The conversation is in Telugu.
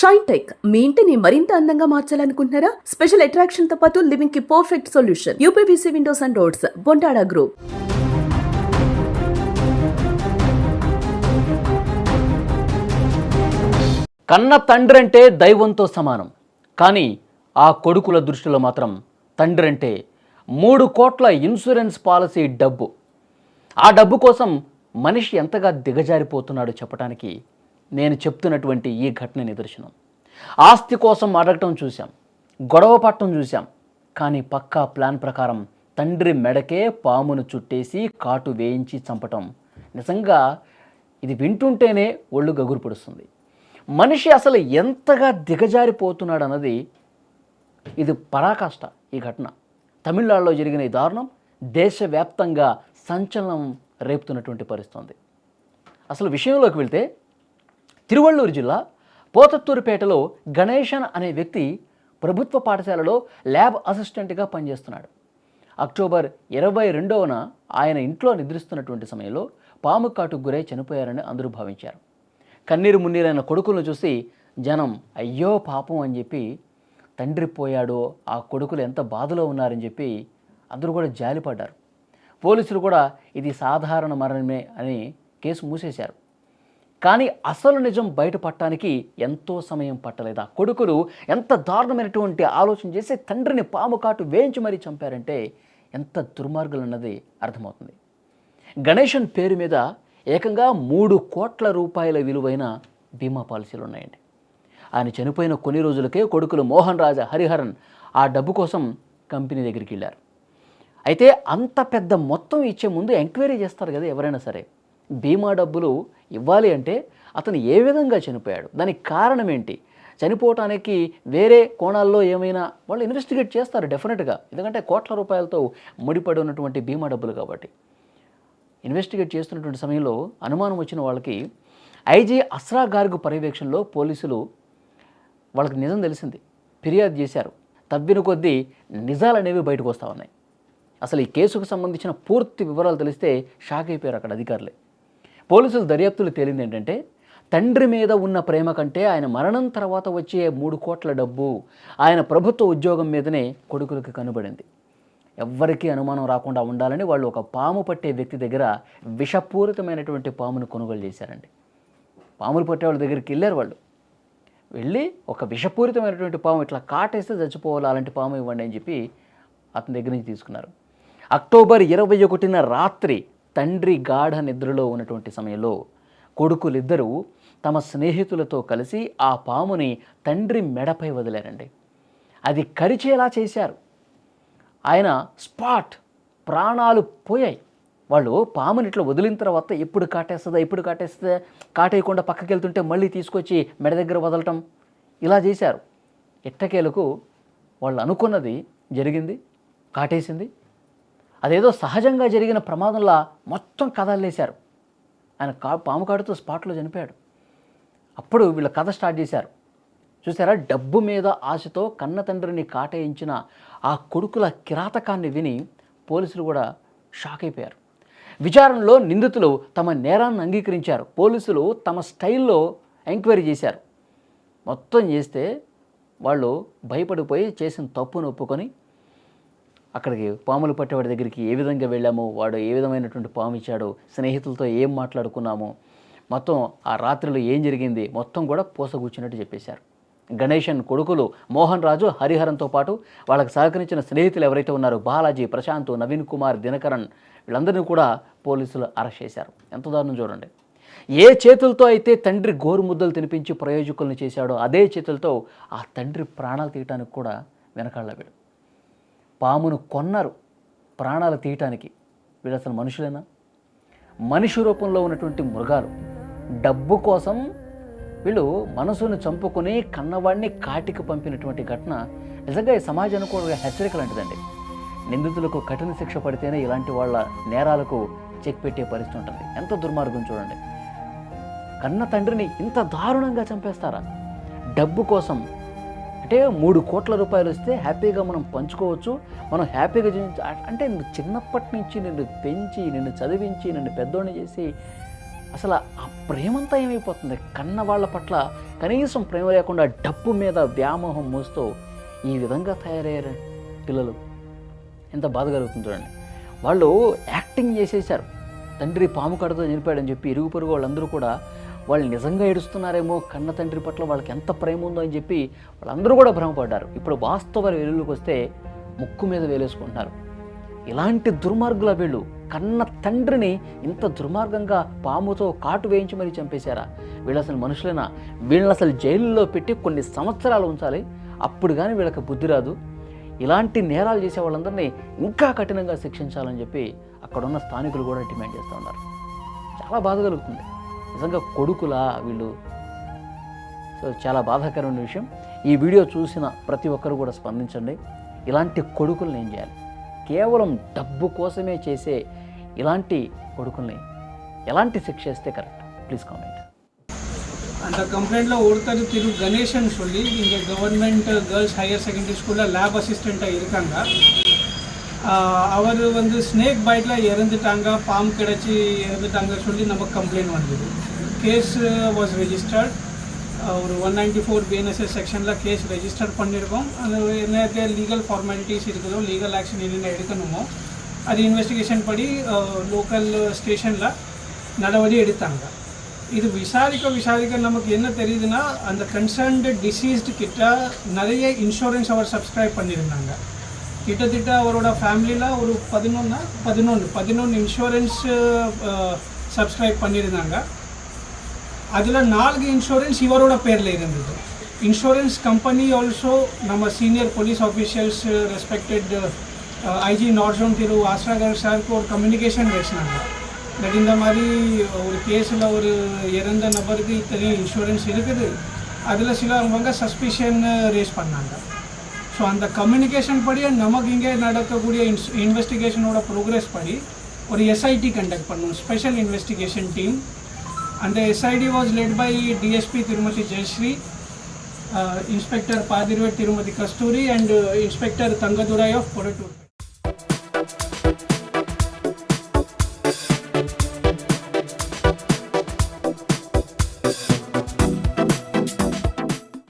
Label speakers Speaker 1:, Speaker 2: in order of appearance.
Speaker 1: షైన్ టెక్ మీ ఇంటిని మరింత అందంగా మార్చాలనుకుంటున్నారా? స్పెషల్ అట్రాక్షన్ తో పాటు లివింగ్ కి perfect solution. UPVC windows and doors, Bontada group.
Speaker 2: కన్న తండ్రి అంటే దైవంతో సమానం. కానీ ఆ కొడుకుల దృష్టిలో మాత్రం తండ్రి అంటే 3 కోట్ల ఇన్సూరెన్స్ పాలసీ డబ్బు. ఆ డబ్బు కోసం మనిషి ఎంతగా దిగజారిపోతున్నాడో చెప్పడానికి నేను చెప్తున్నటువంటి ఈ ఘటన నిదర్శనం. ఆస్తి కోసం అడగటం చూశాం, గొడవ పట్టడం చూశాం. కానీ పక్కా ప్లాన్ ప్రకారం తండ్రి మెడకే పామును చుట్టేసి కాటు వేయించి చంపటం, నిజంగా ఇది వింటుంటేనే ఒళ్ళు గగురు పొడుస్తుంది. మనిషి అసలు ఎంతగా దిగజారిపోతున్నాడు అన్నది ఇది పరాకాష్ట. ఈ ఘటన తమిళనాడులో జరిగిన ఈ దారుణం దేశవ్యాప్తంగా సంచలనం రేపుతున్నటువంటి పరిస్థితి. అసలు విషయంలోకి వెళ్తే తిరువళ్ళూరు జిల్లా పోతత్తూరుపేటలో గణేశన్ అనే వ్యక్తి ప్రభుత్వ పాఠశాలలో ల్యాబ్ అసిస్టెంట్గా పనిచేస్తున్నాడు. అక్టోబర్ 22న ఆయన ఇంట్లో నిద్రిస్తున్నటువంటి సమయంలో పాము కాటుకు గురై చనిపోయారని అందరూ భావించారు. కన్నీరు మున్నీరైన కొడుకులను చూసి జనం అయ్యో పాపం అని చెప్పి, తండ్రి పోయాడో ఆ కొడుకులు ఎంత బాధలో ఉన్నారని చెప్పి అందరూ కూడా జాలిపడ్డారు. పోలీసులు కూడా ఇది సాధారణ మరణమే అని కేసు మూసేశారు. కానీ అసలు నిజం బయటపడటానికి ఎంతో సమయం పట్టలేదు. ఆ కొడుకులు ఎంత దారుణమైనటువంటి ఆలోచన చేసి తండ్రిని పాము కాటు వేయించి మరీ చంపారంటే ఎంత దుర్మార్గులు అన్నది అర్థమవుతుంది. గణేశన్ పేరు మీద ఏకంగా 3 కోట్ల రూపాయల విలువైన బీమా పాలసీలు ఉన్నాయండి. ఆయన చనిపోయిన కొన్ని రోజులకే కొడుకులు మోహన్ రాజా, హరిహరన్ ఆ డబ్బు కోసం కంపెనీ దగ్గరికి వెళ్ళారు. అయితే అంత పెద్ద మొత్తం ఇచ్చే ముందు ఎంక్వైరీ చేస్తారు కదా ఎవరైనా సరే. బీమా డబ్బులు ఇవ్వాలి అంటే అతను ఏ విధంగా చనిపోయాడు, దానికి కారణం ఏంటి, చనిపోవటానికి వేరే కోణాల్లో ఏమైనా వాళ్ళు ఇన్వెస్టిగేట్ చేస్తారు డెఫినెట్గా. ఎందుకంటే కోట్ల రూపాయలతో ముడిపడి ఉన్నటువంటి బీమా డబ్బులు కాబట్టి. ఇన్వెస్టిగేట్ చేస్తున్నటువంటి సమయంలో అనుమానం వచ్చిన వాళ్ళకి ఐజీ అస్రా గార్గ్ పర్యవేక్షణలో పోలీసులు వాళ్ళకి నిజం తెలిసింది, ఫిర్యాదు చేశారు. తవ్విన కొద్దీ నిజాలు అనేవి బయటకు వస్తూ ఉన్నాయి. అసలు ఈ కేసుకు సంబంధించిన పూర్తి వివరాలు తెలిస్తే షాక్ అయిపోయారు అక్కడ అధికారులే. పోలీసుల దర్యాప్తులు తేలింది ఏంటంటే తండ్రి మీద ఉన్న ప్రేమ కంటే ఆయన మరణం తర్వాత వచ్చే 3 కోట్ల డబ్బు ఆయన ప్రభుత్వ ఉద్యోగం మీదనే కొడుకులకు కనబడింది. ఎవ్వరికీ అనుమానం రాకుండా ఉండాలని వాళ్ళు ఒక పాము పట్టే వ్యక్తి దగ్గర విషపూరితమైనటువంటి పామును కొనుగోలు చేశారండి. పాములు పట్టే వాళ్ళ దగ్గరికి వెళ్ళారు. వాళ్ళు వెళ్ళి ఒక విషపూరితమైనటువంటి పాము ఇట్లా కాటేస్తే చచ్చిపోవాలి, అలాంటి పాము ఇవ్వండి అని చెప్పి అతని దగ్గర నుంచి తీసుకున్నారు. అక్టోబర్ 21న రాత్రి తండ్రి గాఢ నిద్రలో ఉన్నటువంటి సమయంలో కొడుకులిద్దరూ తమ స్నేహితులతో కలిసి ఆ పాముని తండ్రి మెడపై వదిలారండి. అది కరిచేలా చేశారు. ఆయన స్పాట్, ప్రాణాలు పోయాయి. వాళ్ళు పాముని ఇట్లా వదిలిన తర్వాత ఎప్పుడు కాటేస్తుందా కాటేయకుండా పక్కకి వెళ్తుంటే మళ్ళీ తీసుకొచ్చి మెడ దగ్గర వదలటం, ఇలా చేశారు. ఎట్టకేలకు వాళ్ళు అనుకున్నది జరిగింది, కాటేసింది. అదేదో సహజంగా జరిగిన ప్రమాదంలా మొత్తం కథలేశారు. ఆయన పాము కాటుతో స్పాట్లో చనిపోయాడు. అప్పుడు వీళ్ళ కథ స్టార్ట్ చేశారు. చూసారా, డబ్బు మీద ఆశతో కన్న తండ్రిని కాటేయించిన ఆ కొడుకుల కిరాతకాన్ని విని పోలీసులు కూడా షాక్ అయిపోయారు. విచారణలో నిందితులు తమ నేరాన్ని అంగీకరించారు. పోలీసులు తమ స్టైల్లో ఎంక్వైరీ చేశారు. మొత్తం చేస్తే వాళ్ళు భయపడిపోయి చేసిన తప్పును ఒప్పుకొని అక్కడికి పాములు పట్టేవాడి దగ్గరికి ఏ విధంగా వెళ్ళాము, వాడు ఏ విధమైనటువంటి పాము ఇచ్చాడు, స్నేహితులతో ఏం మాట్లాడుకున్నాము, మొత్తం ఆ రాత్రిలో ఏం జరిగింది మొత్తం కూడా పూసగూర్చినట్టు చెప్పేశారు. గణేశన్ కొడుకులు మోహన్ రాజు, హరిహరన్తో పాటు వాళ్ళకి సహకరించిన స్నేహితులు ఎవరైతే ఉన్నారో బాలాజీ, ప్రశాంత్, నవీన్ కుమార్, దినకరన్, వీళ్ళందరినీ కూడా పోలీసులు అరెస్ట్ చేశారు. ఎంత దారుణం చూడండి. ఏ చేతులతో అయితే తండ్రి గోరుముద్దలు తినిపించి ప్రయోజకులను చేశాడో అదే చేతులతో ఆ తండ్రి ప్రాణాలు తీయటానికి కూడా వెనకాళ్ళ వీడు. పామును కొన్నారు ప్రాణాలు తీయటానికి. వీళ్ళు అసలు మనుషులేనా? మనిషి రూపంలో ఉన్నటువంటి మృగాలు. డబ్బు కోసం వీళ్ళు మనసును చంపుకొని కన్నవాడిని కాటికి పంపినటువంటి ఘటన నిజంగా ఈ సమాజానికి కూడా హెచ్చరిక లాంటిదండి. నిందితులకు కఠిన శిక్ష పడితేనే ఇలాంటి వాళ్ళ నేరాలకు చెక్ పెట్టే పరిస్థితి ఉంటుంది. ఎంత దుర్మార్గం చూడండి. కన్న తండ్రిని ఇంత దారుణంగా చంపేస్తారా డబ్బు కోసం? అంటే 3 కోట్ల రూపాయలు వస్తే హ్యాపీగా మనం పంచుకోవచ్చు, మనం హ్యాపీగా అంటే చిన్నప్పటి నుంచి నిన్ను పెంచి, నిన్ను చదివించి, నిన్ను పెద్దోడిని చేసి అసలు ఆ ప్రేమంతా ఏమైపోతుంది? కన్న వాళ్ళ పట్ల కనీసం ప్రేమ లేకుండా డబ్బు మీద వ్యామోహం మోస్తూ ఈ విధంగా తయారయ్యారు పిల్లలు. ఎంత బాధ కలుగుతుంది చూడండి. వాళ్ళు యాక్టింగ్ చేసేసారు. తండ్రి పాము కడతో చనిపోయాడని చెప్పి ఇరుగు పొరుగు వాళ్ళందరూ కూడా వాళ్ళు నిజంగా ఏడుస్తున్నారేమో, కన్న తండ్రి పట్ల వాళ్ళకి ఎంత ప్రేమ ఉందో అని చెప్పి వాళ్ళందరూ కూడా భ్రమపడ్డారు. ఇప్పుడు వాస్తవ వెలుగులోకి వస్తే ముక్కు మీద వేలేసుకుంటున్నారు. ఇలాంటి దుర్మార్గుల వీళ్ళు కన్న తండ్రిని ఇంత దుర్మార్గంగా పాముతో కాటు వేయించి మరీ చంపేశారా? వీళ్ళు అసలు మనుషులైనా? వీళ్ళని అసలు జైల్లో పెట్టి కొన్ని సంవత్సరాలు ఉంచాలి, అప్పుడు కానీ వీళ్ళకి బుద్ధి రాదు. ఇలాంటి నేరాలు చేసే వాళ్ళందరినీ ఇంకా కఠినంగా శిక్షించాలని చెప్పి అక్కడున్న స్థానికులు కూడా డిమాండ్ చేస్తూ ఉన్నారు. చాలా బాధ కలుగుతుంది నిజంగా. కొడుకులా వీళ్ళు? సో చాలా బాధాకరమైన విషయం. ఈ వీడియో చూసిన ప్రతి ఒక్కరు కూడా స్పందించండి. ఇలాంటి కొడుకుల్ని ఏం చేయాలి? కేవలం డబ్బు కోసమే చేసే ఇలాంటి కొడుకుల్ని ఎలాంటి శిక్ష ఇస్తే కరెక్ట్? ప్లీஸ் காமெண்ட்.
Speaker 3: அந்த கம்ப்ளைண்ட்டில் ஒருத்தர் திரு கணேசன் சொல்லி இங்கே கவர்மெண்ட் கேர்ள்ஸ் ஹையர் செகண்டரி ஸ்கூலில் லேப் அசிஸ்டண்ட்டாக இருக்காங்க. அவர் வந்து ஸ்னேக் பைட்டில் இறந்துட்டாங்க, பாம்பு கிடச்சி இறந்துட்டாங்க சொல்லி நமக்கு கம்ப்ளைண்ட் வந்தது. Case was registered. ஒரு 194 BNSS செக்ஷனில் கேஸ் ரெஜிஸ்டர் பண்ணியிருக்கோம். அது என்ன லீகல் ஃபார்மாலிட்டிஸ் இருக்குதோ, லீகல் ஆக்ஷன் என்னென்ன எடுக்கணுமோ அது இன்வெஸ்டிகேஷன் படி லோக்கல் ஸ்டேஷனில் நடவடிக்கை எடுத்தாங்க. இது விசாரிக்க நமக்கு என்ன தெரியுதுன்னா, அந்த கன்சர்ன்டு டிசீஸ்டு கிட்ட நிறைய இன்சூரன்ஸ் அவர் சப்ஸ்கிரைப் பண்ணியிருந்தாங்க. கிட்டத்தட்ட அவரோட ஃபேமிலியில் ஒரு 11 இன்சூரன்ஸ் சப்ஸ்கிரைப் பண்ணியிருந்தாங்க. அதில் 4 இன்சூரன்ஸ் இவரோட பேரில் இருந்தது. இன்சூரன்ஸ் கம்பெனி ஆல்சோ நம்ம senior police officials respected IG north zone Thiru Asra Garg சாருக்கு ஒரு கம்யூனிகேஷன் வச்சுனாங்க. பட் இந்த மாதிரி ஒரு கேஸில் ஒரு இறந்த நபருக்கு இத்தனை இன்சூரன்ஸ் இருக்குது, அதில் சிலவங்க சஸ்பிஷன் ரேஸ் பண்ணாங்க. ஸோ அந்த கம்யூனிகேஷன் படி நமக்கு இங்கே நடக்கக்கூடிய இன்வெஸ்டிகேஷனோட ப்ரோக்ரஸ் படி ஒரு எஸ்ஐடி கண்டக்ட் பண்ணணும், special investigation team. And the SID was led by DSP Tirumati Jayashree, Inspector Padirvet Tirumati Kasturi and Inspector Tangadurai of Korattur.